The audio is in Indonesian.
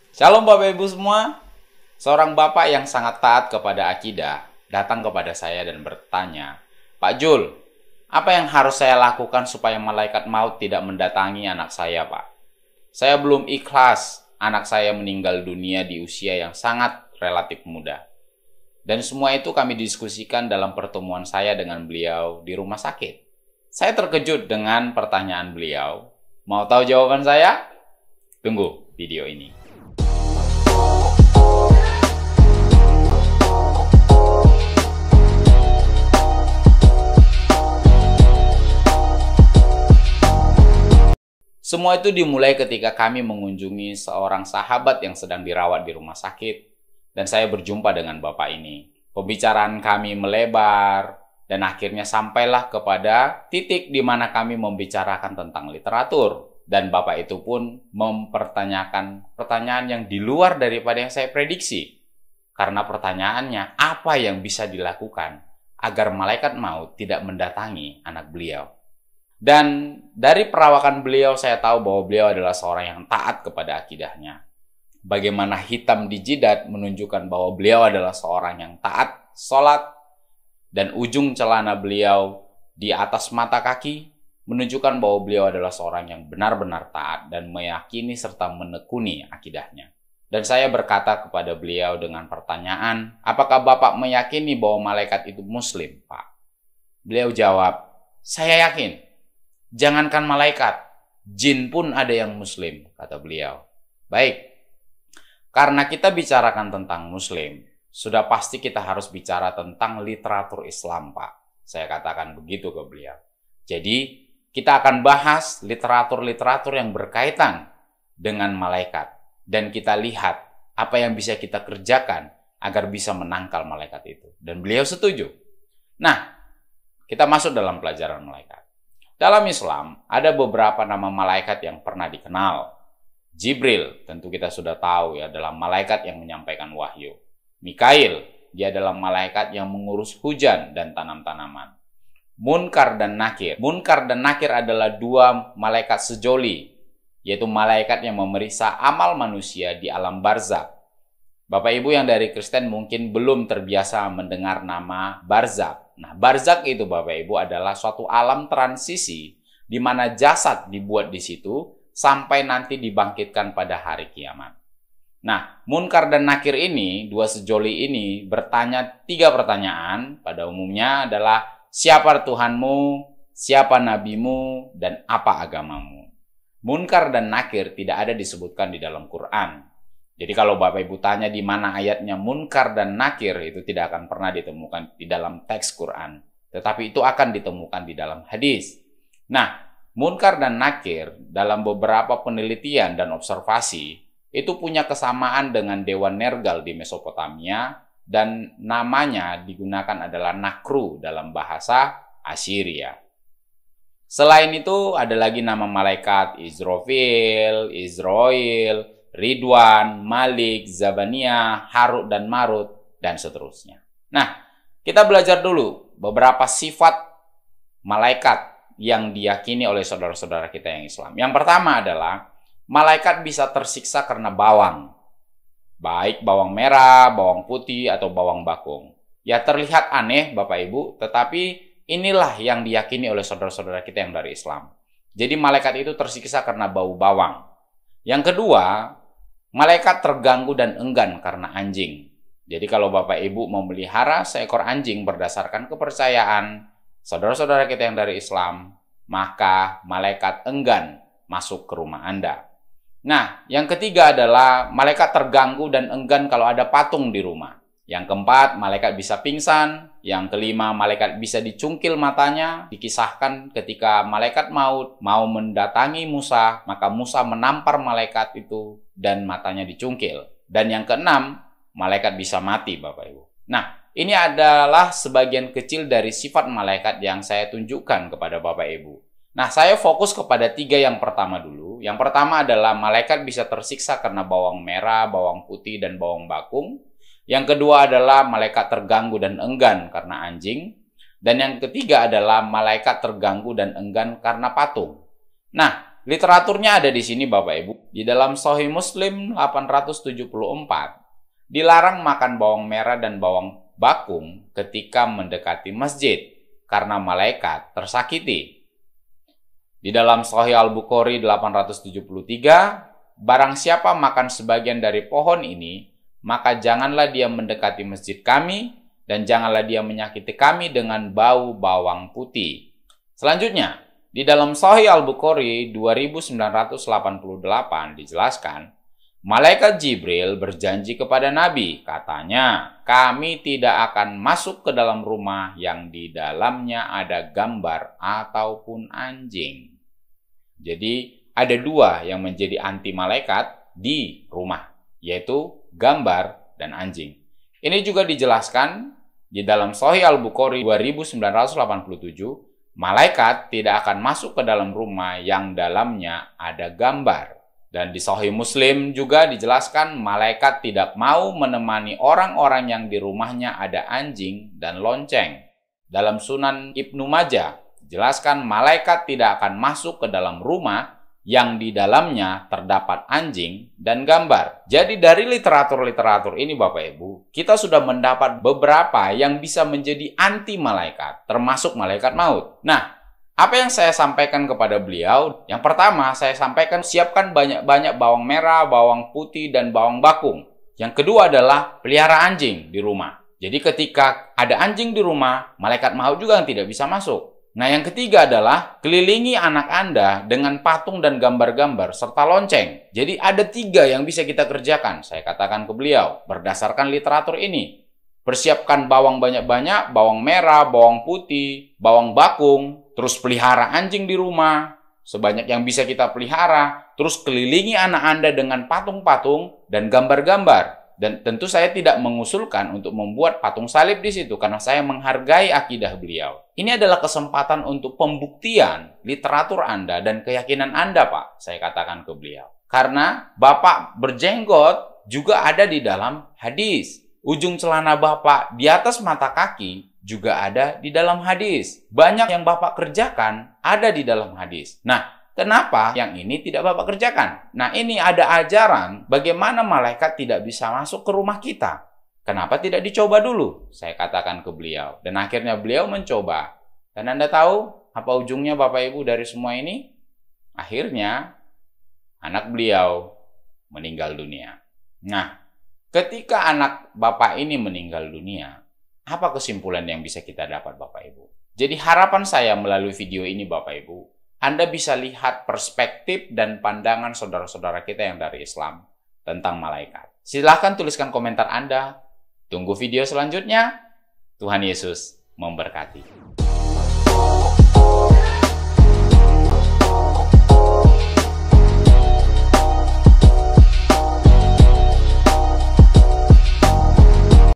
Shalom Bapak Ibu semua. Seorang bapak yang sangat taat kepada akidah datang kepada saya dan bertanya, "Pak Jul, apa yang harus saya lakukan supaya malaikat maut tidak mendatangi anak saya, Pak? Saya belum ikhlas anak saya meninggal dunia di usia yang sangat relatif muda." Dan semua itu kami diskusikan dalam pertemuan saya dengan beliau di rumah sakit. Saya terkejut dengan pertanyaan beliau. Mau tahu jawaban saya? Tunggu video ini. Semua itu dimulai ketika kami mengunjungi seorang sahabat yang sedang dirawat di rumah sakit, dan saya berjumpa dengan bapak ini. Pembicaraan kami melebar, dan akhirnya sampailah kepada titik di mana kami membicarakan tentang literatur. Dan bapak itu pun mempertanyakan pertanyaan yang di luar daripada yang saya prediksi. Karena pertanyaannya, apa yang bisa dilakukan agar malaikat maut tidak mendatangi anak beliau? Dan dari perawakan beliau saya tahu bahwa beliau adalah seorang yang taat kepada akidahnya. Bagaimana hitam di jidat menunjukkan bahwa beliau adalah seorang yang taat sholat, dan ujung celana beliau di atas mata kaki menunjukkan bahwa beliau adalah seorang yang benar-benar taat dan meyakini serta menekuni akidahnya. Dan saya berkata kepada beliau dengan pertanyaan, "Apakah Bapak meyakini bahwa malaikat itu muslim, Pak?" Beliau jawab, "Saya yakin. Jangankan malaikat, jin pun ada yang muslim," kata beliau. Baik, karena kita bicarakan tentang muslim, sudah pasti kita harus bicara tentang literatur Islam, Pak. Saya katakan begitu ke beliau. Jadi, kita akan bahas literatur-literatur yang berkaitan dengan malaikat. Dan kita lihat apa yang bisa kita kerjakan agar bisa menangkal malaikat itu. Dan beliau setuju. Nah, kita masuk dalam pelajaran malaikat. Dalam Islam, ada beberapa nama malaikat yang pernah dikenal. Jibril, tentu kita sudah tahu ya, adalah malaikat yang menyampaikan wahyu. Mikail, dia adalah malaikat yang mengurus hujan dan tanam-tanaman. Munkar dan Nakir. Munkar dan Nakir adalah dua malaikat sejoli, yaitu malaikat yang memeriksa amal manusia di alam barzakh. Bapak Ibu yang dari Kristen mungkin belum terbiasa mendengar nama barzakh. Nah, barzakh itu Bapak Ibu adalah suatu alam transisi di mana jasad dibuat di situ sampai nanti dibangkitkan pada hari kiamat. Nah, Munkar dan Nakir ini, dua sejoli ini bertanya 3 pertanyaan. Pada umumnya adalah, siapa Tuhanmu, siapa nabimu, dan apa agamamu? Munkar dan Nakir tidak ada disebutkan di dalam Quran. Jadi kalau Bapak Ibu tanya di mana ayatnya Munkar dan Nakir, itu tidak akan pernah ditemukan di dalam teks Quran. Tetapi itu akan ditemukan di dalam hadis. Nah, Munkar dan Nakir dalam beberapa penelitian dan observasi, itu punya kesamaan dengan Dewa Nergal di Mesopotamia, dan namanya digunakan adalah Nakru dalam bahasa Assyria. Selain itu, ada lagi nama malaikat Israfil, Israel, Ridwan, Malik, Zabania, Harut dan Marut, dan seterusnya. Nah, kita belajar dulu beberapa sifat malaikat yang diyakini oleh saudara-saudara kita yang Islam. Yang pertama adalah, malaikat bisa tersiksa karena bawang. Baik bawang merah, bawang putih, atau bawang bakung. Ya terlihat aneh Bapak Ibu, tetapi inilah yang diyakini oleh saudara-saudara kita yang dari Islam. Jadi malaikat itu tersiksa karena bau bawang. Yang kedua, malaikat terganggu dan enggan karena anjing. Jadi kalau Bapak Ibu memelihara seekor anjing berdasarkan kepercayaan saudara-saudara kita yang dari Islam, maka malaikat enggan masuk ke rumah Anda. Nah, yang ketiga adalah malaikat terganggu dan enggan kalau ada patung di rumah. Yang keempat, malaikat bisa pingsan. Yang kelima, malaikat bisa dicungkil matanya. Dikisahkan ketika malaikat maut mau mendatangi Musa, maka Musa menampar malaikat itu dan matanya dicungkil. Dan yang keenam, malaikat bisa mati Bapak Ibu. Nah, ini adalah sebagian kecil dari sifat malaikat yang saya tunjukkan kepada Bapak Ibu. Nah, saya fokus kepada 3 yang pertama dulu. Yang pertama adalah malaikat bisa tersiksa karena bawang merah, bawang putih, dan bawang bakung. Yang kedua adalah malaikat terganggu dan enggan karena anjing. Dan yang ketiga adalah malaikat terganggu dan enggan karena patung. Nah, literaturnya ada di sini Bapak Ibu. Di dalam Sahih Muslim 874, dilarang makan bawang merah dan bawang bakung ketika mendekati masjid karena malaikat tersakiti. Di dalam Sahih Al-Bukhari 873, barang siapa makan sebagian dari pohon ini, maka janganlah dia mendekati masjid kami, dan janganlah dia menyakiti kami dengan bau bawang putih. Selanjutnya, di dalam Sahih Al-Bukhari 2988 dijelaskan, malaikat Jibril berjanji kepada Nabi, katanya, kami tidak akan masuk ke dalam rumah yang di dalamnya ada gambar ataupun anjing. Jadi, ada dua yang menjadi anti malaikat di rumah, yaitu gambar dan anjing. Ini juga dijelaskan di dalam Sahih Al-Bukhari 2987, malaikat tidak akan masuk ke dalam rumah yang dalamnya ada gambar. Dan di Sahih Muslim juga dijelaskan malaikat tidak mau menemani orang-orang yang di rumahnya ada anjing dan lonceng. Dalam Sunan Ibnu Majah dijelaskan malaikat tidak akan masuk ke dalam rumah yang di dalamnya terdapat anjing dan gambar. Jadi dari literatur-literatur ini Bapak Ibu, kita sudah mendapat beberapa yang bisa menjadi anti malaikat, termasuk malaikat maut. Nah, apa yang saya sampaikan kepada beliau? Yang pertama, saya sampaikan siapkan banyak-banyak bawang merah, bawang putih, dan bawang bakung. Yang kedua adalah pelihara anjing di rumah. Jadi ketika ada anjing di rumah, malaikat maut juga tidak bisa masuk. Nah, yang ketiga adalah kelilingi anak Anda dengan patung dan gambar-gambar serta lonceng. Jadi ada 3 yang bisa kita kerjakan. Saya katakan ke beliau, berdasarkan literatur ini. Persiapkan bawang banyak-banyak, bawang merah, bawang putih, bawang bakung, terus pelihara anjing di rumah, sebanyak yang bisa kita pelihara, terus kelilingi anak Anda dengan patung-patung dan gambar-gambar. Dan tentu saya tidak mengusulkan untuk membuat patung salib di situ, karena saya menghargai akidah beliau. Ini adalah kesempatan untuk pembuktian literatur Anda dan keyakinan Anda, Pak, saya katakan ke beliau. Karena Bapak berjenggot juga ada di dalam hadis. Ujung celana Bapak di atas mata kaki juga ada di dalam hadis. Banyak yang Bapak kerjakan ada di dalam hadis. Nah, kenapa yang ini tidak Bapak kerjakan? Nah, ini ada ajaran bagaimana malaikat tidak bisa masuk ke rumah kita. Kenapa tidak dicoba dulu? Saya katakan ke beliau. Dan akhirnya beliau mencoba. Dan Anda tahu apa ujungnya Bapak Ibu dari semua ini? Akhirnya anak beliau meninggal dunia. Nah, ketika anak Bapak ini meninggal dunia, apa kesimpulan yang bisa kita dapat Bapak Ibu? Jadi harapan saya melalui video ini Bapak Ibu, Anda bisa lihat perspektif dan pandangan saudara-saudara kita yang dari Islam tentang malaikat. Silahkan tuliskan komentar Anda. Tunggu video selanjutnya. Tuhan Yesus memberkati.